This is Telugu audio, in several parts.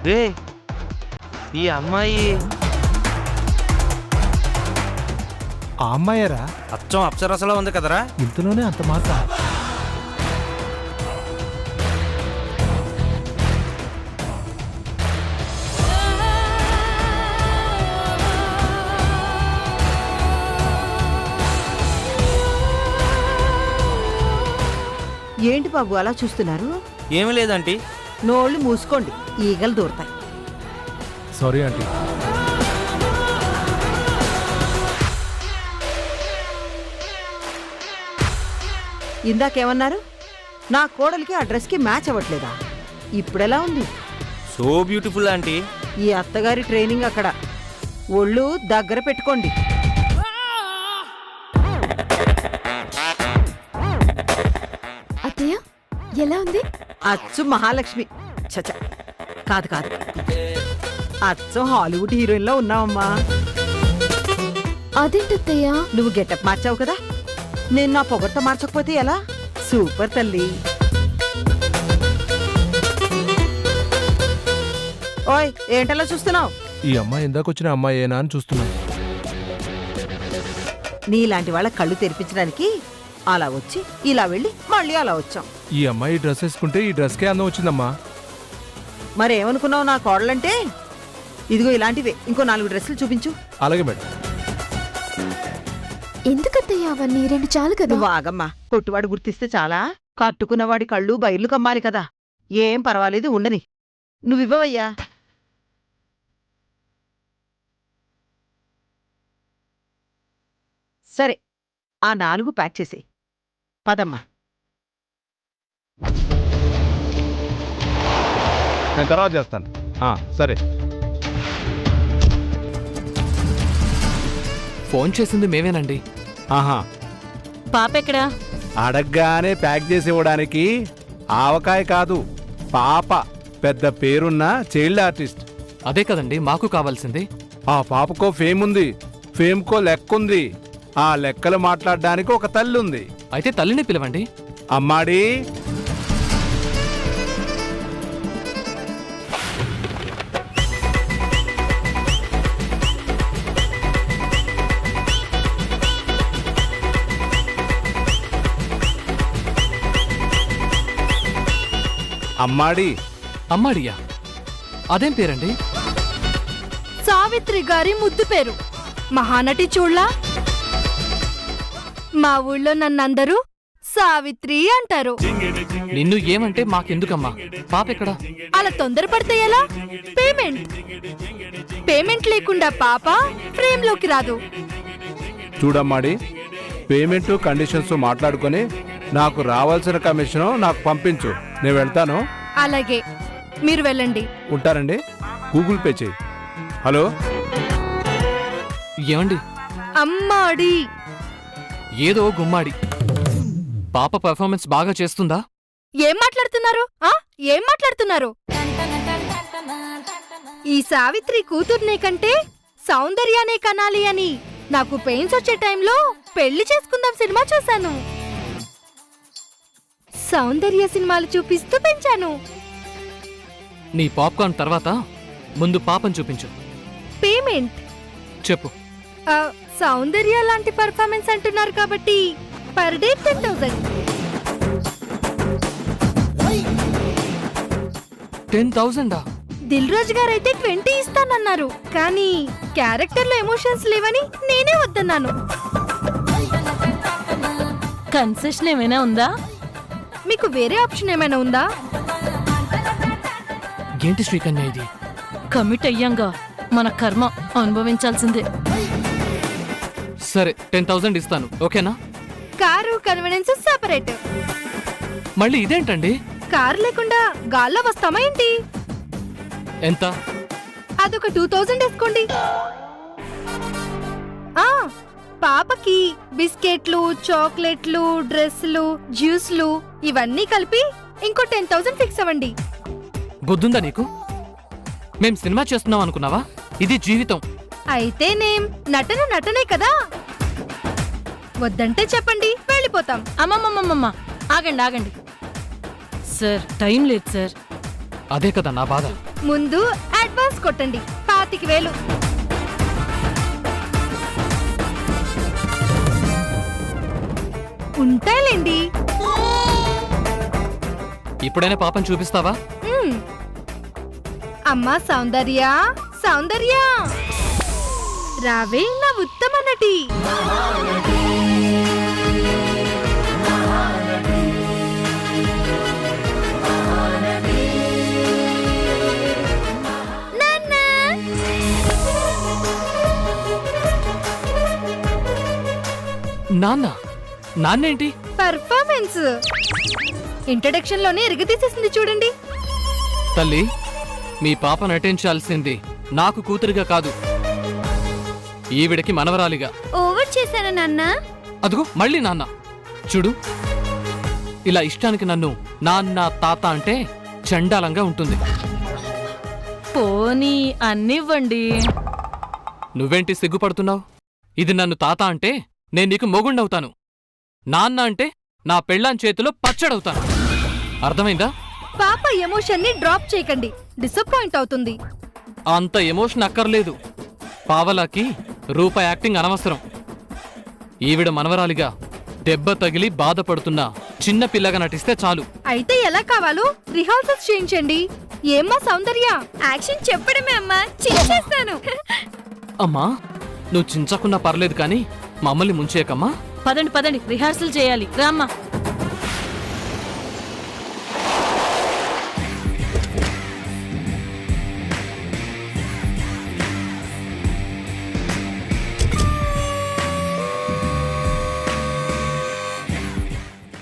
రే ఈ అమ్మాయి ఆ అమ్మాయరా? అచ్చం అప్సరసలా ఉంది కదరా. ఇంతలోనే అంత మాట. ఏంటి బాబు అలా చూస్తున్నారు? ఏమీ లేదంటీ. నోళ్ళు మూసుకోండి, ఈగలు దూరతాయి. Sorry aunty. ఇందాకేమన్నారు? నా కోడలికి ఆ డ్రెస్కి మ్యాచ్ అవ్వట్లేదా? ఇప్పుడెలా ఉంది? So beautiful aunty. ఈ అత్తగారి ట్రైనింగ్ అక్కడ. ఒళ్ళు దగ్గర పెట్టుకోండి. అత్తయ్య ఎలా ఉంది? అచ్చు మహాలక్ష్మి. చచ, కాదు కాదు, అచ్చం హాలీవుడ్ హీరోయిన్ లో ఉన్నావమ్మా. అదేంటత్తయ్య? నువ్వు గెటప్ మార్చావు కదా, నేను నా పొగడ్త మార్చకపోతే ఎలా? సూపర్ తల్లి. ఓయ్ ఏంటలా చూస్తున్నావు? ఈ అమ్మాయి ఇందాకొచ్చిన అమ్మాయేనా అని చూస్తున్నాను. నీలాంటి వాళ్ళ కళ్ళు తెరిపించడానికి అలా వచ్చి ఇలా వెళ్ళి మళ్ళీ అలా వచ్చాం. ఈ అమ్మాయి డ్రెస్ వేసుకుంటే ఈ డ్రెస్కే అందం వచ్చిందమ్మా. మరేమనుకున్నావు నా కోడలంటే? ఇదిగో ఇలాంటివే ఇంకో 4 డ్రెస్సులు చూపించు. అలాగే మేడం. ఎందుకత్తయ్య అవన్నీ? 2 చాలు కదా. నువ్వు ఆగమ్మా, కొట్టువాడు గుర్తిస్తే చాలా. కట్టుకున్నవాడి కళ్ళు బయర్లు కమ్మాలి కదా. ఏం పర్వాలేదు, ఉండని. నువ్వివ్వవయ్యా. సరే, ఆ 4 ప్యాక్ చేసేయ్. పదమ్మా. నేను తర్వాత చేస్తాను. సరే. ఫోన్ చేసింది మేమేనండి. ఆహా, పాపెక్కడా? అడగ్గానే ప్యాక్ చేసి ఇవ్వడానికి ఆవకాయ కాదు, పాప. పెద్ద పేరున్న చైల్డ్ ఆర్టిస్ట్. అదే కదండి మాకు కావాల్సింది. ఆ పాపకో ఫేమ్ ఉంది, ఫేమ్కో లెక్కుంది. ఆ లెక్కలు మాట్లాడడానికి ఒక తల్లి ఉంది. అయితే తల్లిని పిలవండి. అమ్మాడి, అమ్మాడి. అమ్మాడియా? అదేం పేరండి? సావిత్రి గారి ముద్దు పేరు. మహానటి చూడ్లా? మా ఊళ్ళో నన్నందరూ సావిత్రి అంటారు. నిన్ను ఏమంటే మాకెందుకమ్మా? పాపెక్కడా? అలా తొందరపడితే ఎలా? పేమెంట్ లేకుండా పాప ఫ్రేమ్ లోకి రాదు. చూడమ్మాడి, పేమెంట్ కండిషన్స్ మాట్లాడుకొని నాకు రావాల్సిన కమిషన్ నాకు పంపించు. నేను వెళ్తాను. అలాగే, మీరు వెళ్ళండి. ఉంటారండి. గూగుల్ పే చేయి. హలో, ఏమండి? అమ్మాడి. ఏదో గుమ్మాడి. పాప పర్ఫార్మెన్స్ బాగా చేస్తుందా? ఏం మాట్లాడుతున్నారు? ఏం మాట్లాడుతున్నారు? ఈ సావిత్రి కూతుర్నే కంటే సౌందర్యానే కనాలి అని నాకు పెయిన్స్ వచ్చే టైంలో పెళ్లి చేసుకుందాం సినిమా చూశాను. సౌందర్య సినిమాలు చూపిస్తూ పెంచాను. నీ పాప్కార్న్ తర్వాత ముందు పాపని చూపించు. పేమెంట్ చెప్పు. సౌందర్య లాంటి పర్ఫార్మెన్స్ అంటున్నారు కాబట్టి పర్ డే 10,000. 10,000? దిల్ రాజు గారైతే 20 ఇస్తానన్నారు. కానీ క్యారెక్టర్ లో ఎమోషన్స్ లేవని నేనే వద్దన్నాను. కన్సెషన్ ఏమైనా ఉందా? మీకు వేరే ఆప్షన్ ఏమైనా ఉందా? ఏంటి శ్రీకన్య ఇది? కమిట్ అయ్యాంగా, మన కర్మ అనుభవించాల్సిందే. సరే, 10,000 ఇస్తాను. ఓకేనా? Car convenience separate. మళ్ళీ ఇదేంటండి? కారు లేకుండా గాల్లో వస్తామా ఏంటి? ఎంత? అదొక 2,000 వేసుకోండి. పాపకి బిస్కెట్లు, చాక్లెట్లు, డ్రెస్లు, జ్యూస్లు ఇవన్నీ కలిపి ఇంకో 10,000 ఫిక్స్ అవ్వండి. బుద్ధుందా నీకు? మేం సినిమా చేస్తున్నాం అనుకున్నావా? ఇది జీవితం. అయితే నటనే కదా. వద్దంటే చెప్పండి, వెళ్ళిపోతాం. అమ్మమ్మమ్మమ్మ, ఆగండి ఆగండి. సార్ టైం లేదు సార్. అదే కదా నా బాధ. ముందు అడ్వాన్స్ కొట్టండి, 25,000. ఉంటాయిలేండి. ఇప్పుడైనా పాపం చూపిస్తావా? అమ్మా సౌందర్య, సౌందర్య రావే నా ఉత్తమ నటి. నాన్నేంటి? పర్ఫార్మెన్స్ ఇంట్రడక్షన్ లోనే ఎరగదీసేసింది చూడండి. తల్లి, మీ పాప నటించాల్సింది నాకు కూతురిగా కాదు, ఈవిడకి మనవరాలిగా. ఓవర్ చేశానా నాన్న? అదిగో మళ్ళీ నాన్న. చూడు, ఇలా ఇష్టానికి నన్ను నాన్న తాత అంటే చండాలంగా ఉంటుంది. పోనీ అన్నివ్వండి. నువ్వేంటి సిగ్గుపడుతున్నావు? ఇది నన్ను తాత అంటే నేను నీకు మొగుండవుతాను, నాన్న అంటే నా పెళ్ళాం చేతిలో పచ్చడవుతాను. అర్థమైందా? పాప ఎమోషన్ ని డ్రాప్ చేయకండి, డిసప్పాయింట్ అవుతుంది. అంత ఎమోషన్ అక్కర్లేదు. పావలాకి రూపాయి యాక్టింగ్ అనవసరం. ఈవిడ మనవరాలిగా దెబ్బ తగిలి బాధపడుతున్న చిన్న పిల్లగా నటిస్తే చాలు. అయితే ఎలా కావాలో రిహార్సల్స్ చేయించండి. ఏమ్మా సౌందర్య, యాక్షన్ చెప్పడమే అమ్మా, చేసేస్తాను. అమ్మా, నువ్వు చించకున్నా పర్లేదు కానీ మమ్మల్ని ముంచేయకమ్మా. పదండి పదండి, రిహార్సల్ చేయాలి. రామ్మా.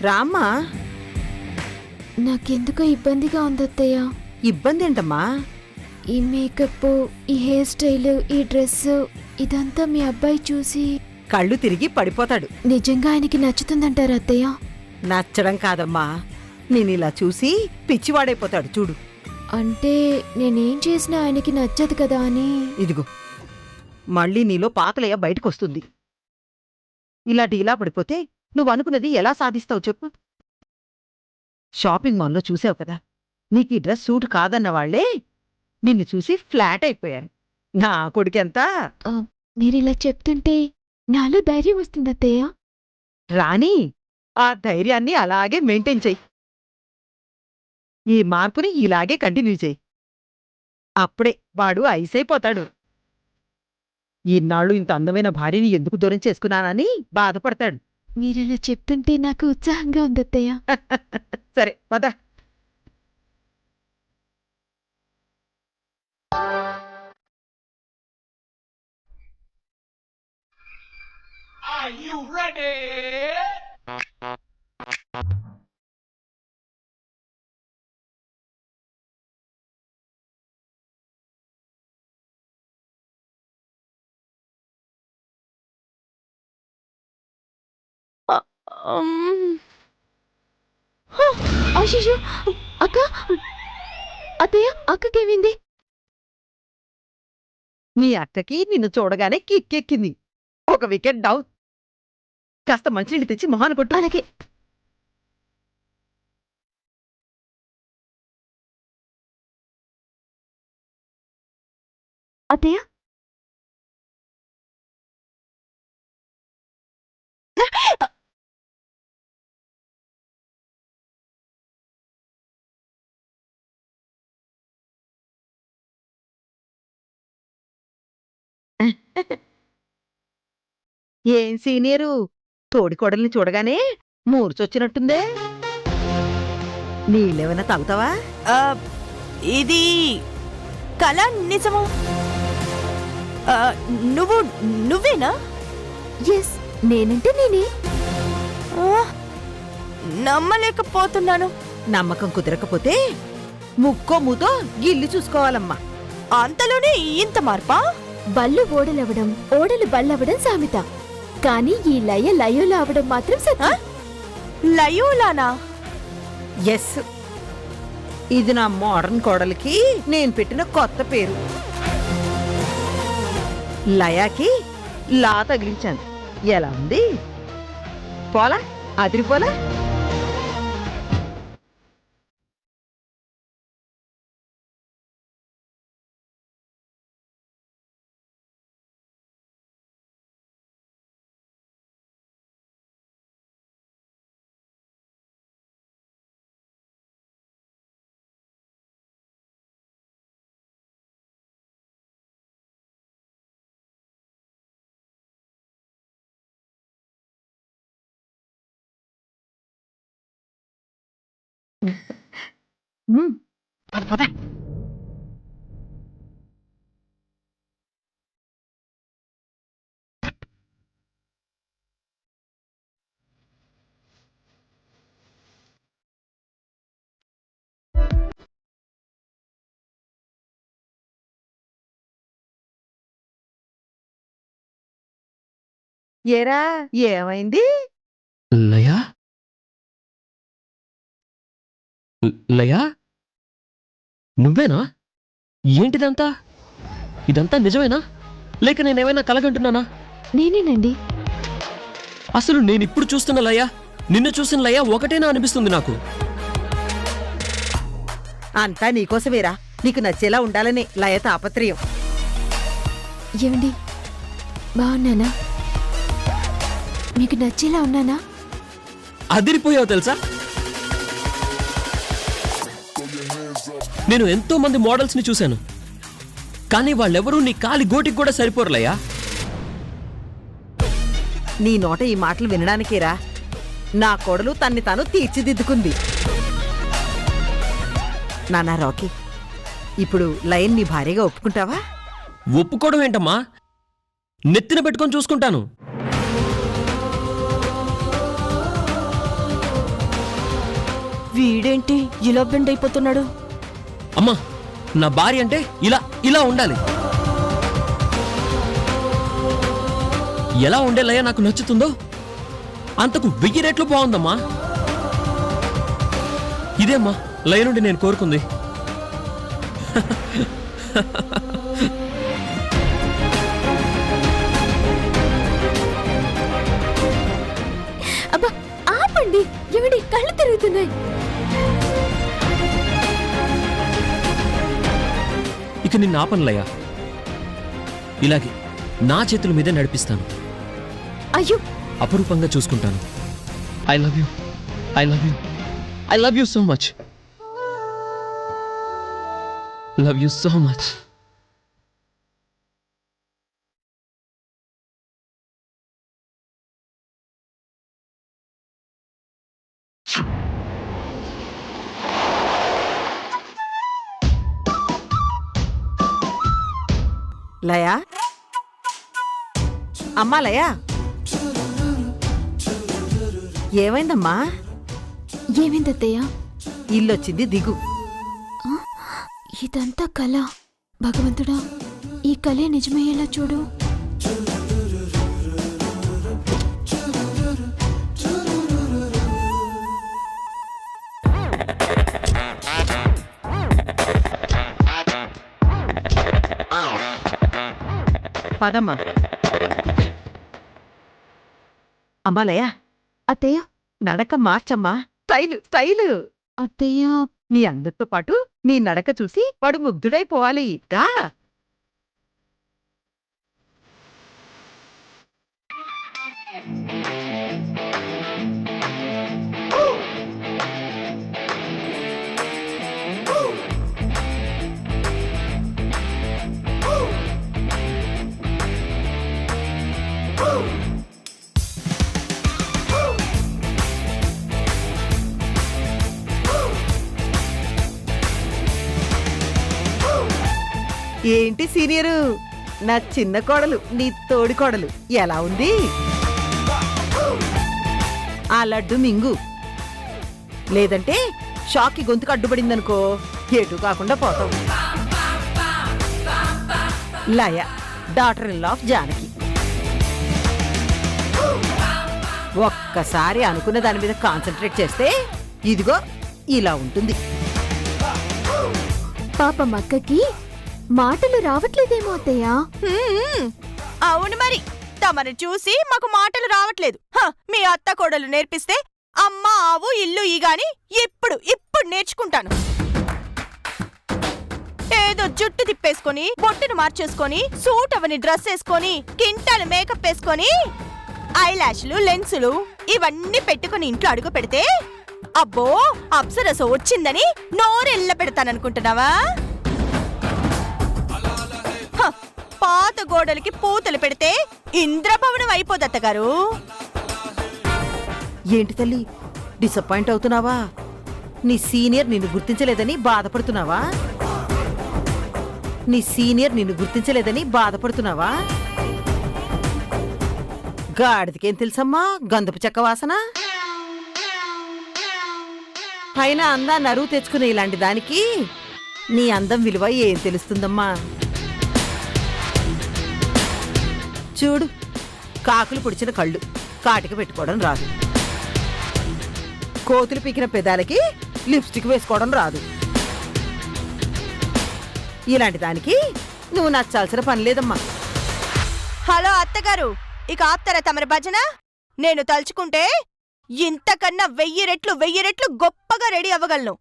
రామ్మా. నాకెందుకో ఇబ్బందిగా ఉంది అత్తయ్య. ఇబ్బంది ఏంటమ్మా? ఈ మేకప్, ఈ హెయిర్ స్టైల్, ఈ డ్రెస్ ఇదంతా మీ అబ్బాయి చూసి కళ్ళు తిరిగి పడిపోతాడు. నిజంగా ఆయనకి నచ్చుతుందంటారా అత్తయ్య? నచ్చడం కాదమ్మా, నేనిలా చూసి పిచ్చివాడైపోతాడు చూడు. అంటే నేనేం చేసినా ఆయనకి నచ్చదు కదా అని. ఇదిగో మళ్ళీ నీలో పాతలయ్య బయటకొస్తుంది. ఇలా డీలా పడిపోతే నువ్వు అనుకున్నది ఎలా సాధిస్తావు చెప్పు? షాపింగ్ మాల్లో చూసావు కదా, నీకు ఈ డ్రెస్ సూట్ కాదన్న వాళ్లే నిన్ను చూసి ఫ్లాట్ అయిపోయారు. నా కొడుకెంతా. మీరిలా చెప్తుంటే నాలో ధైర్యం వస్తుంది అత్తయ్య. రాణి, ఆ ధైర్యాన్ని అలాగే మెయింటైన్ చెయ్యి. ఈ మార్పుని ఇలాగే కంటిన్యూ చెయ్యి. అప్పుడే వాడు ఐసైపోతాడు. ఈనాళ్ళు ఇంత అందమైన భార్యని ఎందుకు దూరం చేసుకున్నానని బాధపడతాడు. మీరిలా చెప్తుంటే నాకు ఉత్సాహంగా ఉంది అత్తయ్య. సరే పద. అయ్యో అక్క, అత్తయ్య అక్కకేమైంది? నీ అక్కకి నిన్ను చూడగానే కిక్కెక్కింది. ఒక వికెట్ డౌన్. కాస్త మంచినీళ్ళు తెచ్చి మొహాన్ని కొట్టు. అలాగే. అత్తయ్య ఏం సీనియరు, తోడికోడల్ని చూడగానే మూర్చొచ్చినట్టుందే. నీళ్ళేమైనా తాగుతావా? ఇది కళ నిజము. నువ్వేనా? ఎస్, నేనంటే నేనే. నమ్మలేకపోతున్నాను. నమ్మకం కుదరకపోతే ముక్కో మూతో గిల్లి చూసుకోవాలమ్మా. అంతలోనే ఇంత మార్పా? బళ్ళు ఓడలవడం, ఓడలు బళ్ళవడం సామెత. కానీ ఈ లయ లయోలా అవడం మాత్రం సత్యం. లయోలానా? ఎస్, ఇది నా మోడర్న్ కోడలికి నేను పెట్టిన కొత్త పేరు. లయాకి లా తగిలించాను. ఎలా ఉంది? పోలా? అదిరిపోలా? పద పద. ఏరా ఏమైంది? లయా లయా నువ్వేనా? ఏంటిదంతా? ఇదంతా నిజమేనా లేక నేనేమైనా కలగంటున్నానా? నేనేనండి. అసలు నేనిప్పుడు చూస్తున్న లయా నిన్ను చూసిన లయా ఒకటేనా అనిపిస్తుంది నాకు. అంతా నీకోసమేరా. నీకు నచ్చేలా ఉండాలనే లయ తాపత్రయం. ఏమండి, బాగున్నానా? మీకు నచ్చేలా ఉన్నానా? అదిరిపోయావు తెలుసా. నేను ఎంతో మంది మోడల్స్ ని చూశాను, కానీ వాళ్ళెవరూ నీ కాలి గోటికి కూడా సరిపోరలయ్యా. నీ నోట ఈ మాటలు వినడానికేరా నా కోడలు తన్ని తాను తీర్చిదిద్దుకుంది. నానా రాకీ, ఇప్పుడు లయన్ నీ భార్యగా ఒప్పుకుంటావా? ఒప్పుకోవడం ఏంటమ్మా, నెత్తిన పెట్టుకొని చూసుకుంటాను. వీడేంటి ఇలా బెండ్ అయిపోతున్నాడు? అమ్మా, నా భార్య అంటే ఇలా ఇలా ఉండాలి. ఎలా ఉండే లయ నాకు నచ్చుతుందో అంతకు 1000 రెట్లు బాగుందమ్మా. ఇదేమ్మా లయ నుండి నేను కోరుకుంది. అబ్బా ఆపండి, ఏమిటి కళ్ళు తిరుగుతున్నాయి. ఇక నిన్ను ఆపను లయ, ఇలాగే నా చేతుల మీదే నడిపిస్తాను. అయ్యో, అపురూపంగా చూసుకుంటాను. I love you, I love you, I love you so much, love you so much. Laya, అమ్మా లయా, ఏమైందమ్మా? ఏమైందత్తయ్య? ఇల్లొచ్చింది, దిగు. ఇదంతా కళ. భగవంతుడా, ఈ కళే నిజమయ్యేలా చూడు. పదమ్మా. అమ్మా లయా, అత్తయ్య, నడక మార్చమ్మా. Style style. అత్తయ్య, నీ అందరితో పాటు నీ నడక చూసి వాడు ముగ్ధుడైపోవాలి. రా. ఏంటి సీనియరు, నా చిన్న కోడలు, నీ తోడి కోడలు ఎలా ఉంది? ఆ లడ్డు మింగు, లేదంటే షాక్కి గొంతుకు అడ్డుపడిందనుకో ఎటు కాకుండా పోతావు. Laya, daughter in law of Janaki. ఒక్కసారి అనుకున్న దాని మీద కాన్సన్ట్రేట్ చేస్తే ఇదిగో ఇలా ఉంటుంది. పాపం అక్కకి మాటలు రావట్లేదేమో అత్తయ్యా. అవును మరి, తమను చూసి మాకు మాటలు రావట్లేదు. మీ అత్త కోడలు నేర్పిస్తే అమ్మ ఆవు ఇల్లు ఈగాని ఇప్పుడు నేర్చుకుంటాను. ఏదో జుట్టు తిప్పేసుకొని బొట్టును మార్చేసుకొని సూట్ అవని డ్రెస్ వేసుకొని కింటాలు మేకప్ వేసుకొని ఐలాష్లు లెన్సులు ఇవన్నీ పెట్టుకుని ఇంట్లో అడుగు పెడితే అబ్బో అప్సరస వచ్చిందని నోరెళ్ళ పెడతాననుకుంటున్నావా? పాత గోడలకి పూతలు పెడితే ఇంద్రభవనం అయిపోదత్తగారు. ఏంటి తల్లి, డిసప్పాయింట్ అవుతున్నావా? నీ సీనియర్ నిన్ను గుర్తించలేదని బాధపడుతున్నావా? గాడిదికేం తెలుసమ్మా గంధపు చెక్క వాసన? పైన అందాన్ని అరువు తెచ్చుకునే ఇలాంటి దానికి నీ అందం విలువ ఏం తెలుస్తుందమ్మా? చూడు, కాకులు పొడిచిన కళ్ళు కాటికి పెట్టుకోవడం రాదు, కోతులు పీకిన పెదాలకి లిప్స్టిక్ వేసుకోవడం రాదు. ఇలాంటి దానికి నువ్వు నచ్చాల్సిన పని లేదమ్మా. హలో అత్తగారు, ఇక ఆప్తారా తమరి భజన? నేను తలుచుకుంటే ఇంతకన్నా 1000 రెట్లు గొప్పగా రెడీ అవ్వగలను.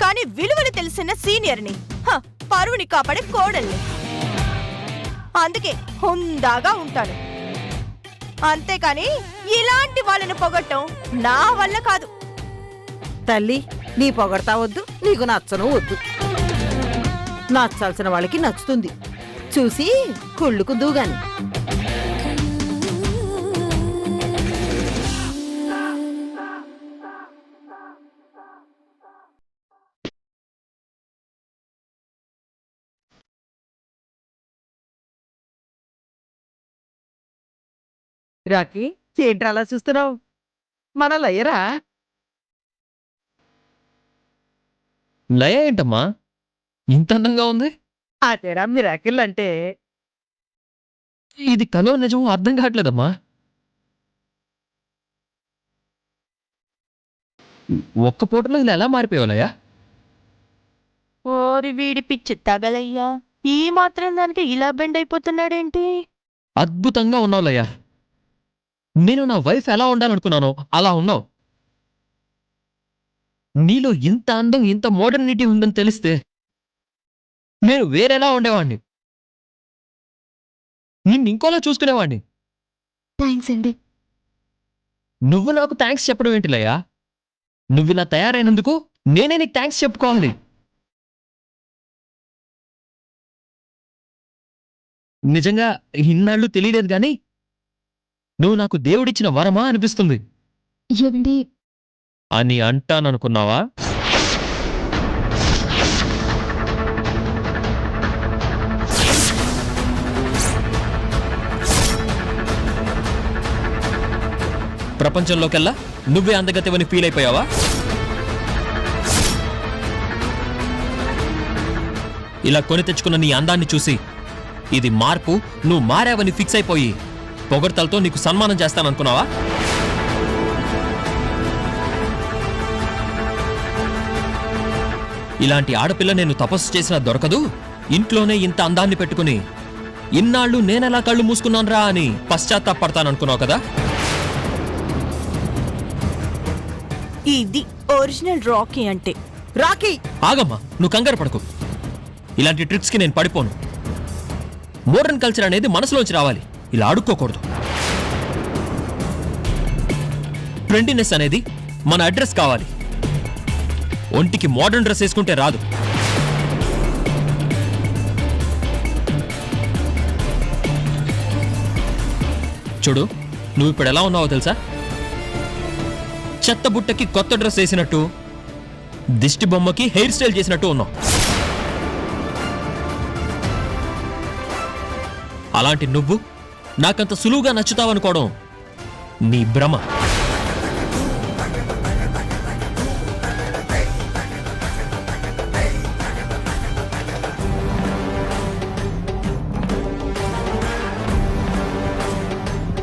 కాని విలువలు తెలిసిన సీనియర్ని, పరువుని కాపాడే కోడల్ని. అందుకే హుందాగా ఉంటాను. అంతేకాని ఇలాంటి వాళ్ళని పొగట్టం నా వల్ల కాదు. తల్లి, నీ పొగడతా వద్దు, నీకు నచ్చను వద్దు. నచ్చాల్సిన వాళ్ళకి నచ్చుతుంది, చూసి కుళ్ళుకుందు గాని. రాకి, ఏంట్రా అలా చూస్తున్నావు? మన లయ్యరా? లయ ఏంటమ్మా ఇంత అందంగా ఉంది? ఆ తేడా మిరాకిల్ అంటే ఇది కలో నిజం అర్థం కావట్లేదమ్మా. ఒక్క పూటలో ఇలా ఎలా మారిపోయావులయ్యా? ఓరి వీడి పిచ్చి తగలయ్యా, ఈ మాత్రం దానికి ఇలా బెండ్ అయిపోతున్నాడేంటి? అద్భుతంగా ఉన్నావులయ్యా. నేను నా వైఫ్ ఎలా ఉండాలనుకున్నానో అలా ఉన్నావు. నీలో ఇంత అందం, ఇంత మోడర్నిటీ ఉందని తెలిస్తే నేను వేరేలా ఉండేవాణ్ణి. నిన్ను ఇంకోలా చూసుకునేవాణ్ణి. థ్యాంక్స్ అండి. నువ్వు నాకు థ్యాంక్స్ చెప్పడం ఏంటిలయ్యా? నువ్వు ఇలా తయారైనందుకు నేనే నీకు థ్యాంక్స్ చెప్పుకోవాలి. నిజంగా ఇన్నాళ్ళు తెలియలేదు కానీ నువ్వు నాకు దేవుడిచ్చిన వరమా అనిపిస్తుంది. ఏవండి, అని అంటాననుకున్నావా? ప్రపంచంలోకెల్లా నువ్వే అందగతివని ఫీల్ అయిపోయావా? ఇలా కొని తెచ్చుకున్న నీ అందాన్ని చూసి ఇది మార్పు, నువ్వు మారావని ఫిక్స్ అయిపోయి పొగడ్తలతో నీకు సన్మానం చేస్తాననుకున్నావా? ఇలాంటి ఆడపిల్ల నేను తపస్సు చేసినా దొరకదు, ఇంట్లోనే ఇంత అందాన్ని పెట్టుకుని ఇన్నాళ్ళు నేనెలా కళ్ళు మూసుకున్నానురా అని పశ్చాత్తాపడతాననుకున్నావు కదా? ఇది ఒరిజినల్ రాకీ అంటే. రాకీ, ఆగమ్మా, నువ్వు కంగారు పడకు. ఇలాంటి ట్రిక్స్కి నేను పడిపోను. మోడర్న్ కల్చర్ అనేది మనసులోంచి రావాలి, ఇలా అడుక్కోకూడదు. ట్రెండీనెస్ అనేది మన అడ్రస్ కావాలి, ఒంటికి మోడర్న్ డ్రెస్ వేసుకుంటే రాదు. చూడు, నువ్వు ఇప్పుడు ఎలా ఉన్నావో తెలుసా? చెత్త బుట్టకి కొత్త డ్రెస్ వేసినట్టు, దిష్టి బొమ్మకి హెయిర్ స్టైల్ చేసినట్టు ఉన్నావు. అలాంటి నువ్వు నాకంత సులువుగా నచ్చుతావనుకోవడం నీ భ్రమ.